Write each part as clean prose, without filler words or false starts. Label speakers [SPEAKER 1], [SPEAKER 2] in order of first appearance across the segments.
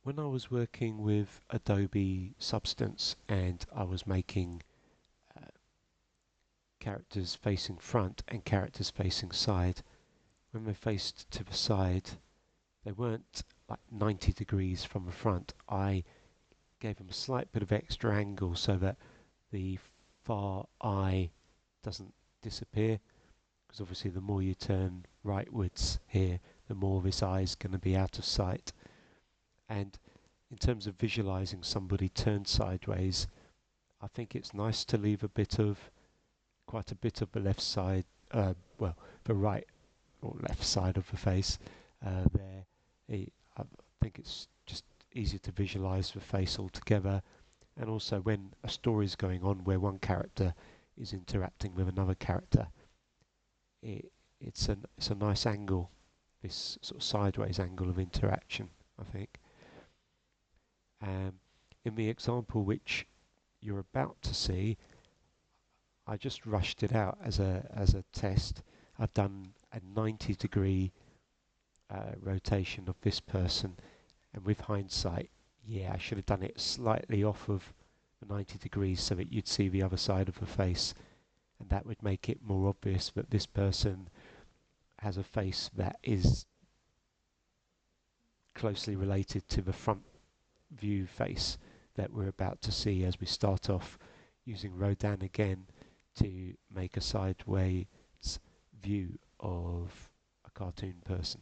[SPEAKER 1] When I was working with Adobe Substance and I was making uh, characters facing front and characters facing side, when they faced to the side, they weren't like 90 degrees from the front. I gave them a slight bit of extra angle so that the far eye doesn't disappear, because obviously the more you turn rightwards here, the more this eye is going to be out of sight. And in terms of visualizing somebody turned sideways, I think it's nice to leave quite a bit of the left side, well, the right or left side of the face there. I think it's just easier to visualize the face altogether. And also when a story is going on where one character is interacting with another character, it, it's a nice angle, this sort of sideways angle of interaction, I think. Um, in the example which you're about to see, I just rushed it out as a test. I've done a 90-degree rotation of this person, and with hindsight, yeah, I should have done it slightly off of the 90 degrees so that you'd see the other side of the face, and that would make it more obvious that this person has a face that is closely related to the front view face that we're about to see as we start off using Rodin again to make a sideways view of a cartoon person.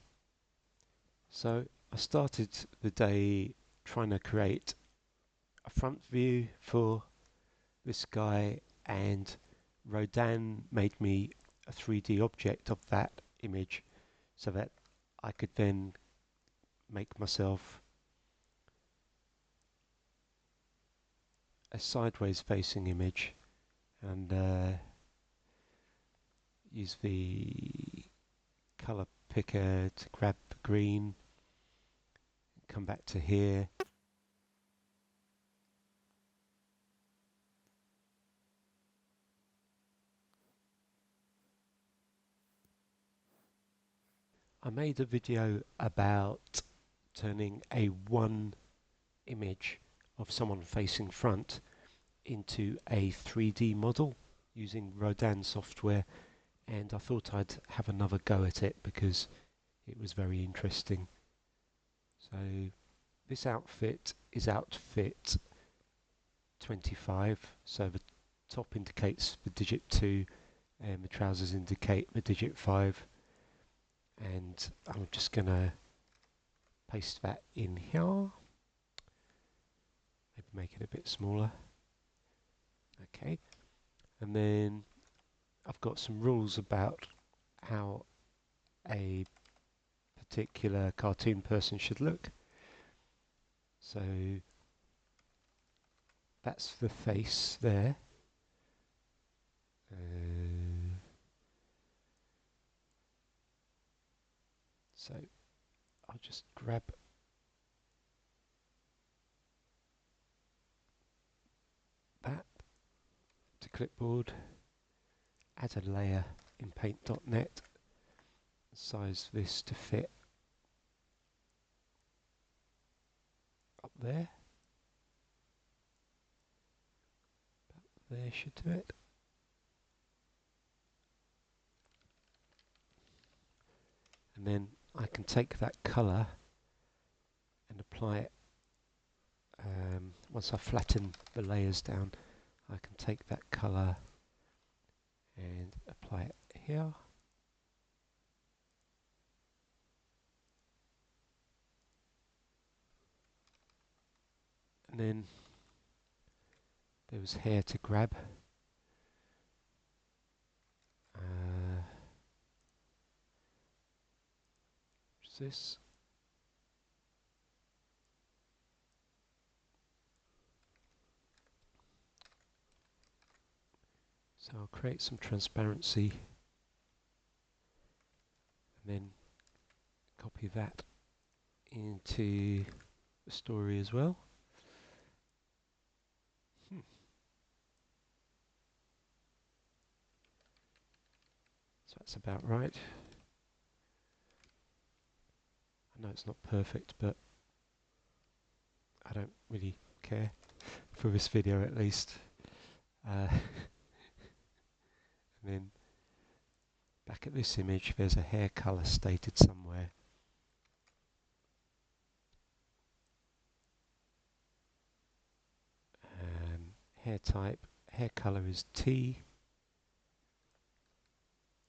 [SPEAKER 1] So I started the day trying to create a front view for this guy, and Rodin made me a 3D object of that image so that I could then make myself a sideways facing image and use the color picker to grab the green, come back to here. I made a video about turning a one image of someone facing front into a 3D model using Rodin software, and I thought I'd have another go at it because it was very interesting. So this outfit is outfit 25, so the top indicates the digit 2 and the trousers indicate the digit 5, and I'm just going to paste that in here, maybe make it a bit smaller. Okay, and then I've got some rules about how a particular cartoon person should look. So that's the face there. So I'll just grab that to clipboard, add a layer in paint.net, size this to fit up there. There should do it. And then I can take that colour and apply it. Once I flatten the layers down, I can take that colour and apply it here. And then there was hair to grab. What's this? So I'll create some transparency and then copy that into the story as well. So that's about right. I know it's not perfect, but I don't really care for this video at least. And then back at this image, there's a hair color stated somewhere. Hair type, hair color is T,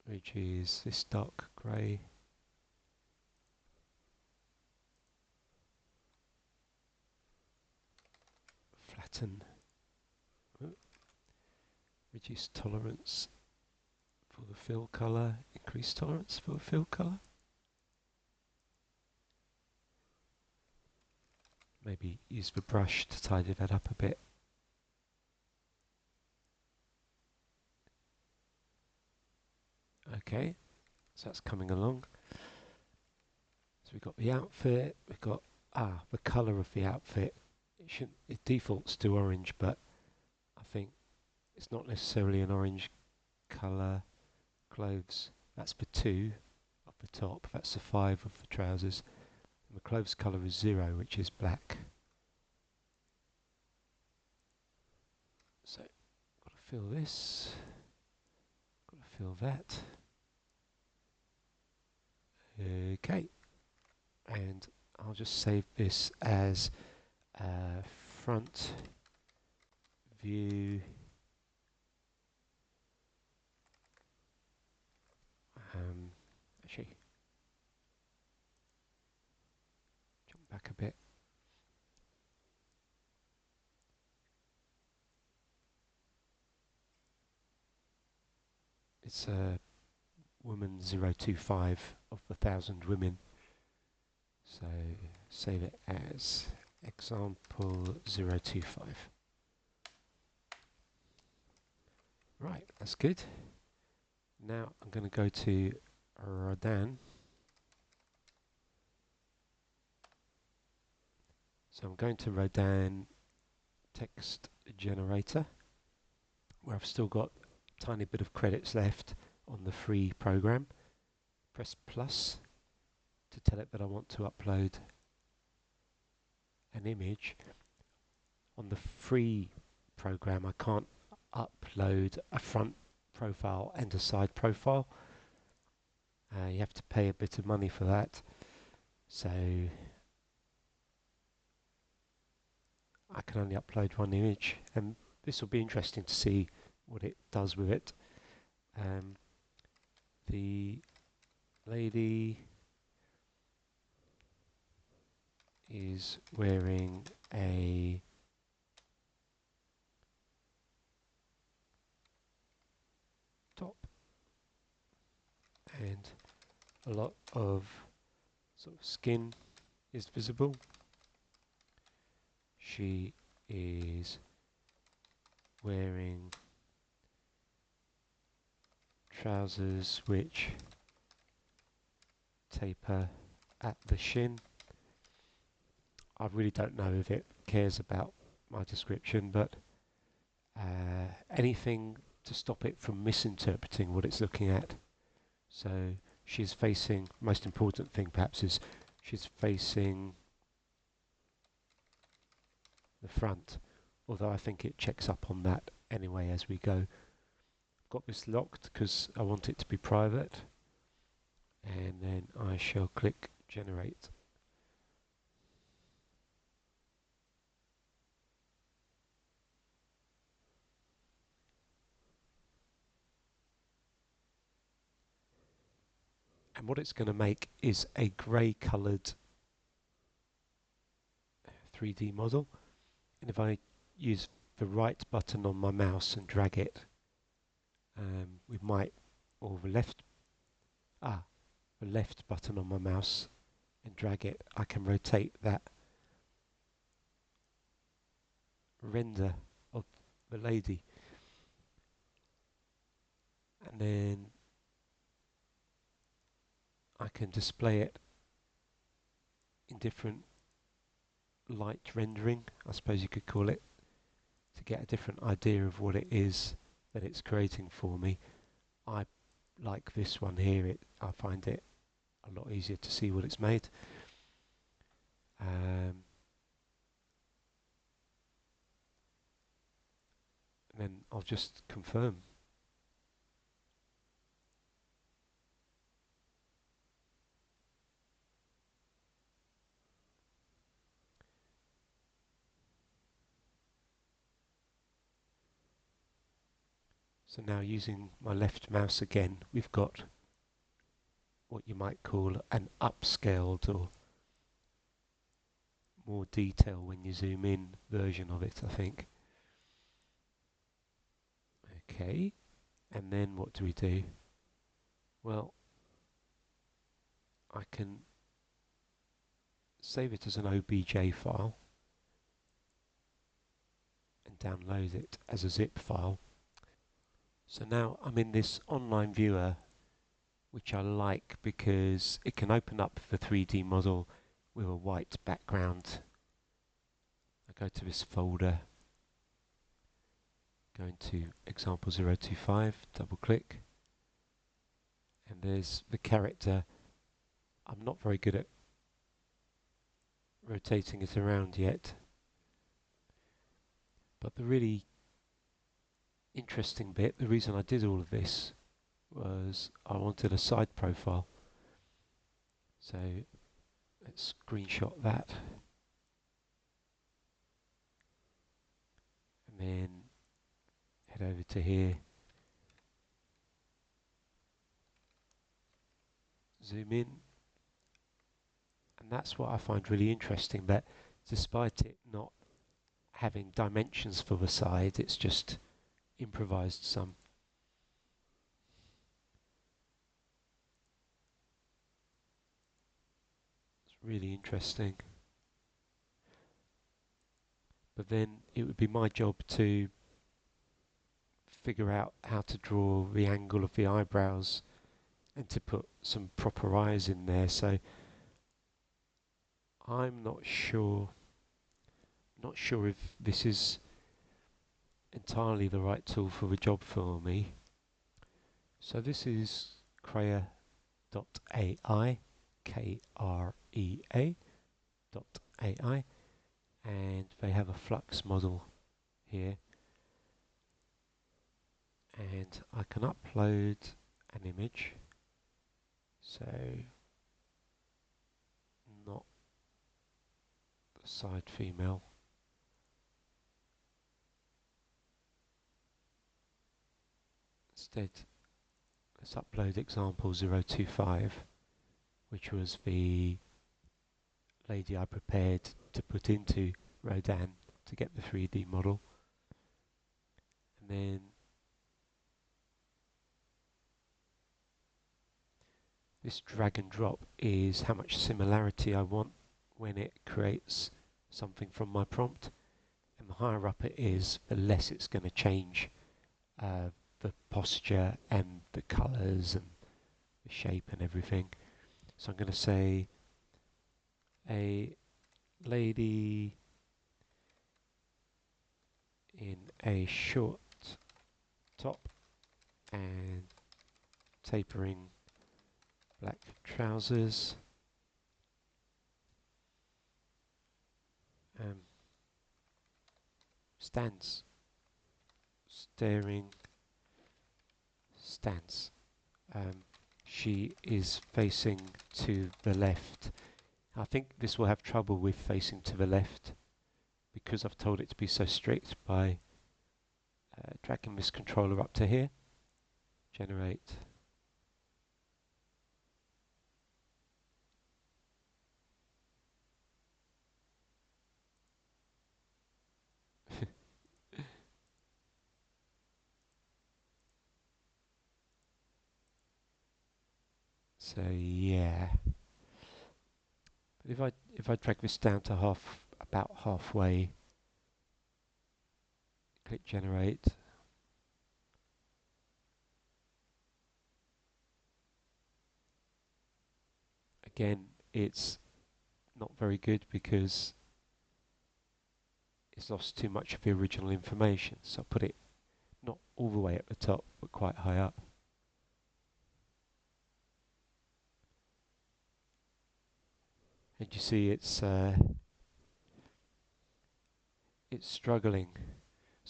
[SPEAKER 1] which is this dark grey. Flatten. Reduce tolerance for the fill color, increase tolerance for the fill color. Maybe use the brush to tidy that up a bit. Okay, so that's coming along. So we've got the outfit, we've got the colour of the outfit. It defaults to orange, but I think it's not necessarily an orange colour. Clothes, that's the 2 up the top, that's the 5 of the trousers. And the clothes colour is 0, which is black. So, got to fill this, got to fill that. Okay, and I'll just save this as front view actually jump back a bit. It's woman 025 of the 1,000 women. So save it as example 025. Right, that's good. Now I'm going to go to Rodin. So I'm going to Rodin text generator, where I've still got a tiny bit of credits left on the free program. Press plus to tell it that I want to upload an image. On the free program I can't upload a front profile and a side profile. You have to pay a bit of money for that, so I can only upload one image, and this will be interesting to see what it does with it. The lady is wearing a top and a lot of sort of skin is visible. She is wearing trousers which taper at the shin. I really don't know if it cares about my description, but anything to stop it from misinterpreting what it's looking at. So she's facing, most important thing perhaps is she's facing the front, although I think it checks up on that anyway as we go. I've got this locked because I want it to be private, and then I shall click generate. And what it's going to make is a grey coloured 3D model. And if I use the right button on my mouse and drag it, we might, or the left button on my mouse and drag it, I can rotate that render of the lady, and then I can display it in different light rendering, I suppose you could call it, to get a different idea of what it is that it's creating for me. I like this one here, I find it a lot easier to see what it's made. and then I'll just confirm. So now using my left mouse again, we've got what you might call an upscaled or more detail when you zoom in version of it, I think. Okay, and then what do we do? Well, I can save it as an OBJ file and download it as a zip file. So now I'm in this online viewer, which I like because it can open up the 3D model with a white background. I go to this folder, go into example 025, double click, and there's the character. I'm not very good at rotating it around yet, but the really interesting bit, the reason I did all of this was I wanted a side profile. So let's screenshot that and then head over to here, zoom in, and that's what I find really interesting, that despite it not having dimensions for the side, it's just improvised some. It's really interesting. But then it would be my job to figure out how to draw the angle of the eyebrows and to put some proper eyes in there. So I'm not sure if this is entirely the right tool for the job for me. So this is Krea.ai, Krea.ai, and they have a flux model here, and I can upload an image. So not the side female. Instead, let's upload example 025, which was the lady I prepared to put into Rodin to get the 3D model. And then this drag and drop is how much similarity I want when it creates something from my prompt. And the higher up it is, the less it's going to change the posture and the colours and the shape and everything. So I'm going to say a lady in a short top and tapering black trousers, stands, staring, stands. She is facing to the left. I think this will have trouble with facing to the left because I've told it to be so strict by dragging this controller up to here. Generate. So yeah. But if I drag this down to about halfway, click generate. Again, it's not very good because it's lost too much of the original information. So I put it not all the way at the top, but quite high up. And you see it's struggling.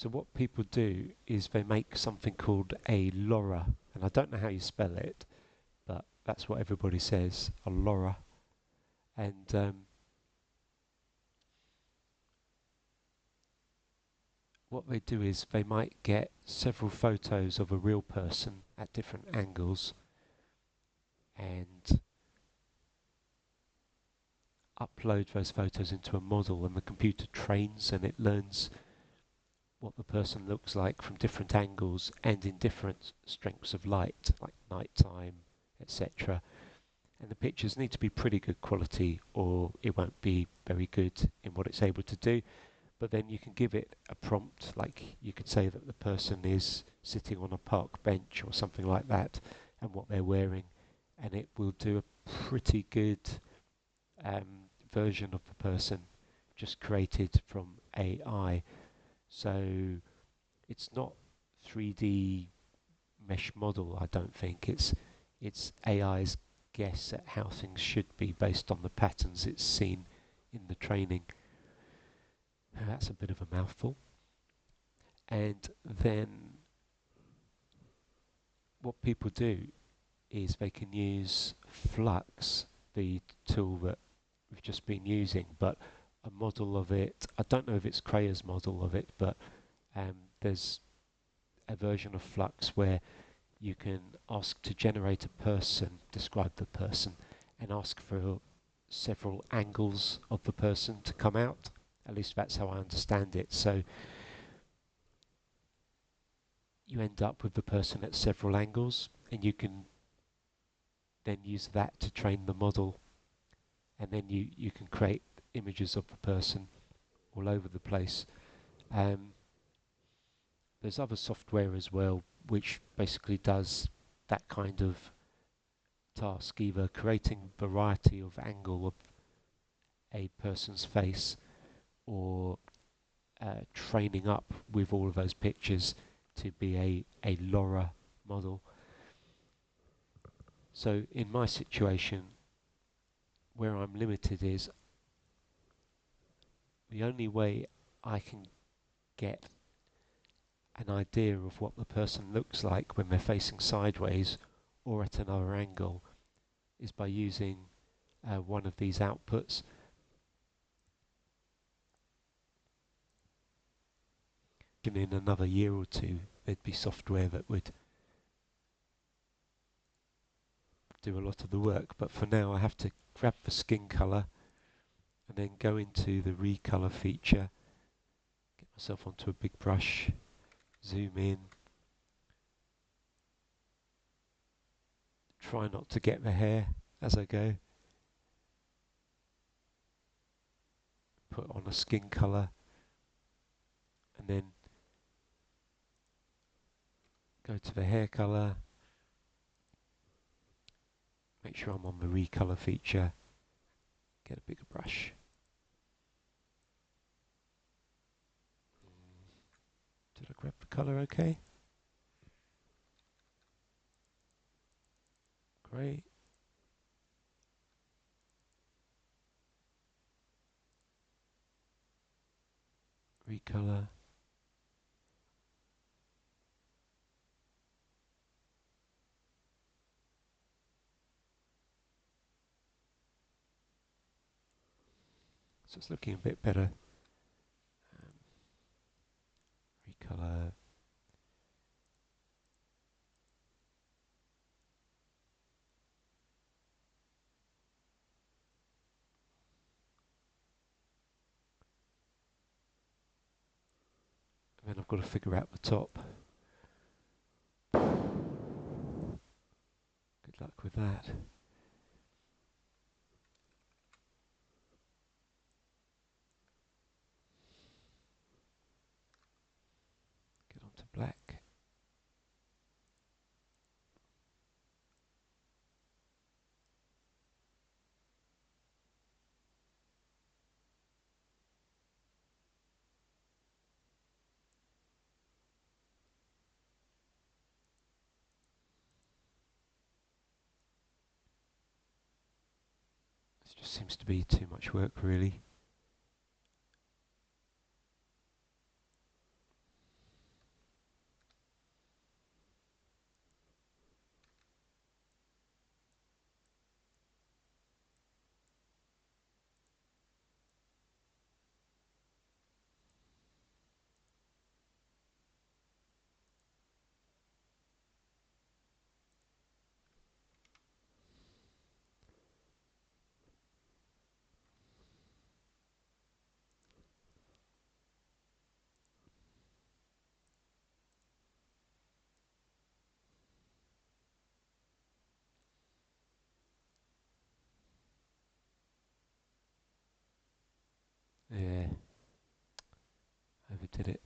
[SPEAKER 1] So what people do is they make something called a LoRA, and I don't know how you spell it, but that's what everybody says, a LoRA. And what they do is they might get several photos of a real person at different angles and upload those photos into a model, and the computer trains and it learns what the person looks like from different angles and in different strengths of light, like nighttime, etc. And the pictures need to be pretty good quality or it won't be very good in what it's able to do. But then you can give it a prompt, like you could say that the person is sitting on a park bench or something like that, and what they're wearing, and it will do a pretty good version of the person just created from AI. So it's not 3D mesh model, I don't think. It's AI's guess at how things should be based on the patterns it's seen in the training. That's a bit of a mouthful. And then what people do is they can use Flux, the tool that we've just been using, but a model of it. I don't know if it's Krea's model of it, but there's a version of Flux where you can ask to generate a person, describe the person, and ask for several angles of the person to come out. At least that's how I understand it. So you end up with the person at several angles, and you can then use that to train the model, and then you can create images of the person all over the place. Um, there's other software as well which basically does that kind of task, either creating variety of angle of a person's face or training up with all of those pictures to be a LoRA model. So in my situation, where I'm limited is the only way I can get an idea of what the person looks like when they're facing sideways or at another angle is by using one of these outputs. And in another year or two, there'd be software that would do a lot of the work, but for now I have to grab the skin color and then go into the recolor feature, get myself onto a big brush, zoom in, try not to get the hair as I go, put on a skin color, and then go to the hair color, make sure I'm on the recolor feature, get a bigger brush. Did I grab the color okay? Great. Recolor. So it's looking a bit better. Recolor. And then I've got to figure out the top. Good luck with that. Get onto black. This just seems to be too much work, really. Yeah, overdid it.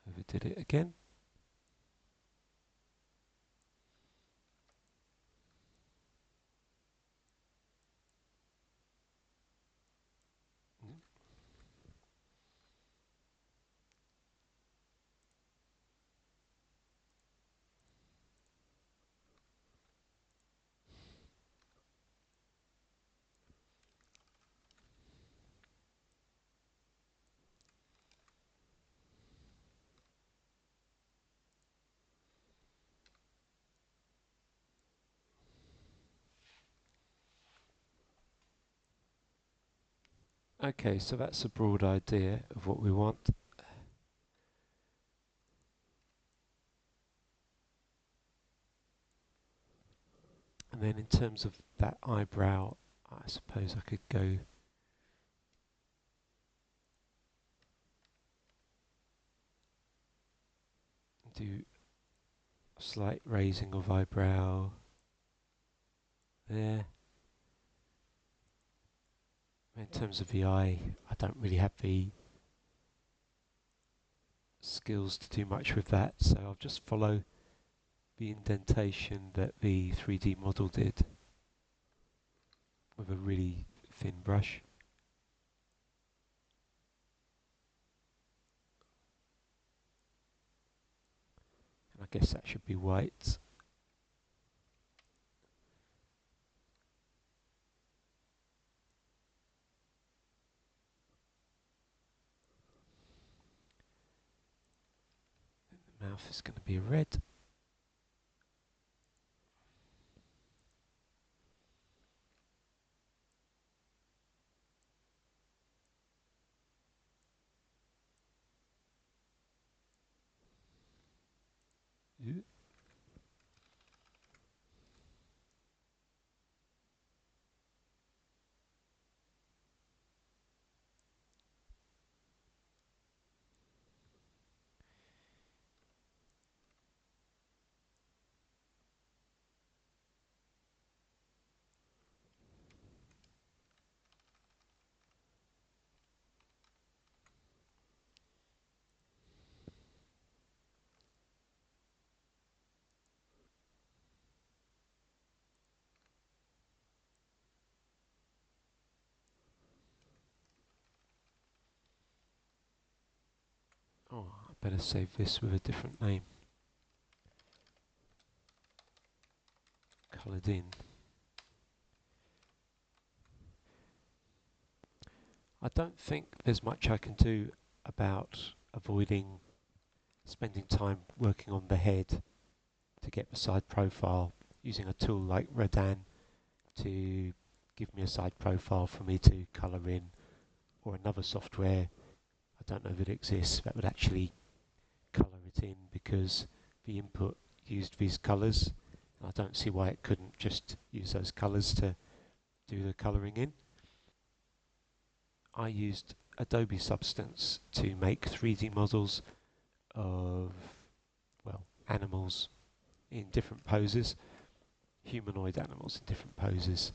[SPEAKER 1] Overdid it again. Okay, so that's a broad idea of what we want. And then in terms of that eyebrow, I suppose I could go do a slight raising of eyebrow there. In terms of the eye, I don't really have the skills to do much with that, so I'll just follow the indentation that the 3D model did with a really thin brush. And I guess that should be white. The mouth is going to be red. Oh, I better save this with a different name. Coloured in. I don't think there's much I can do about avoiding spending time working on the head to get the side profile using a tool like Rodin to give me a side profile for me to colour in, or another software, I don't know that it exists, that would actually colour it in because the input used these colours. I don't see why it couldn't just use those colours to do the colouring in. I used Adobe Substance to make 3D models of, well, animals in different poses, humanoid animals in different poses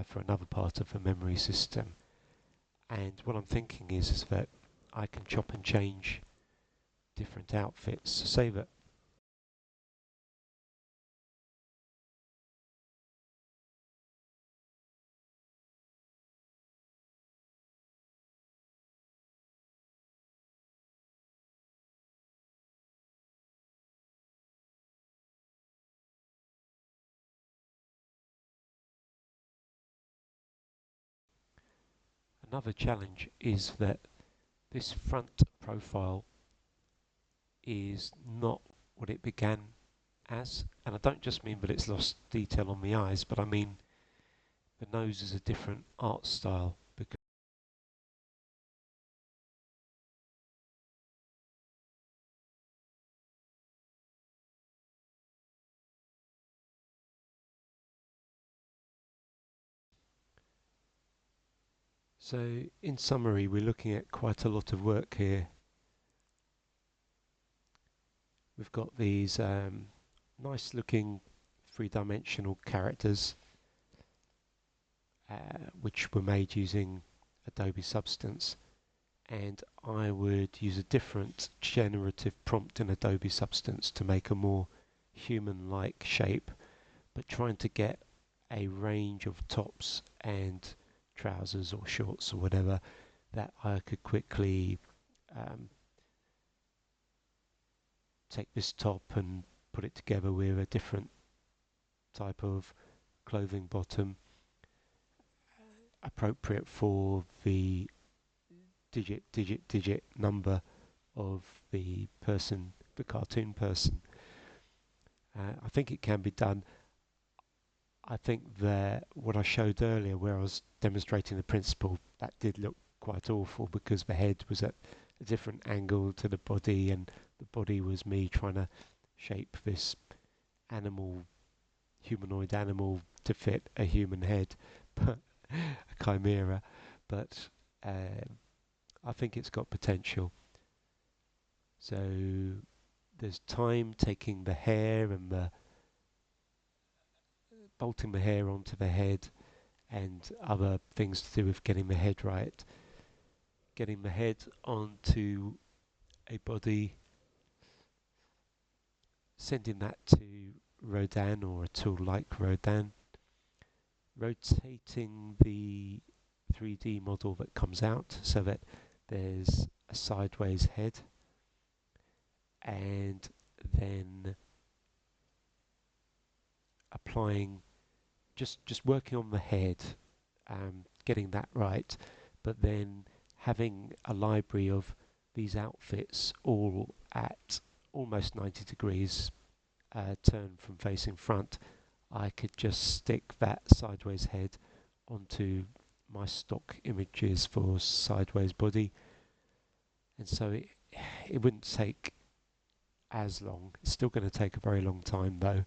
[SPEAKER 1] for another part of the memory system. And what I'm thinking is that I can chop and change different outfits. Say that another challenge is that this front profile is not what it began as. And I don't just mean that it's lost detail on the eyes, but I mean the nose is a different art style. Because so in summary, we're looking at quite a lot of work here. We've got these nice looking three-dimensional characters, which were made using Adobe Substance, and I would use a different generative prompt in Adobe Substance to make a more human-like shape, but trying to get a range of tops and trousers or shorts or whatever that I could quickly um, take this top and put it together with a different type of clothing bottom appropriate for the digit number of the person, the cartoon person. I think it can be done. I think that what I showed earlier, where I was demonstrating the principle, that did look quite awful because the head was at a different angle to the body, and the body was me trying to shape this animal, humanoid animal, to fit a human head, but a chimera. But I think it's got potential. So there's time taking the hair and the bolting the hair onto the head, and other things to do with getting the head right, getting the head onto a body, sending that to Rodin or a tool like Rodin, rotating the 3D model that comes out so that there's a sideways head, and then applying, just working on the head, getting that right, but then having a library of these outfits all at almost 90 degrees turn from facing front. I could just stick that sideways head onto my stock images for sideways body, and so it wouldn't take as long. It's still going to take a very long time though.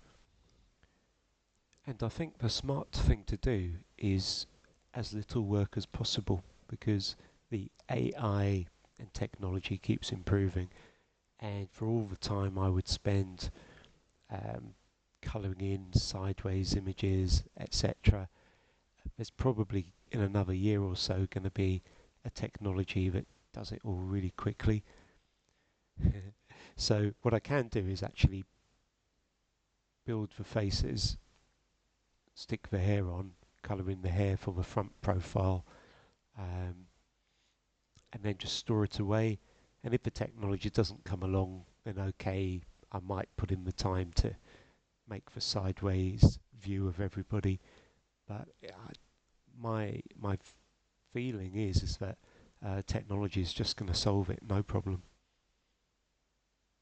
[SPEAKER 1] And I think the smart thing to do is as little work as possible, because the AI and technology keeps improving, and for all the time I would spend um, colouring in sideways images, etc., there's probably in another year or so going to be a technology that does it all really quickly. So what I can do is actually build the faces, stick the hair on, colour in the hair for the front profile, um, and then just store it away. And if the technology doesn't come along, then okay, I might put in the time to make the sideways view of everybody. But my feeling is that technology is just going to solve it, no problem.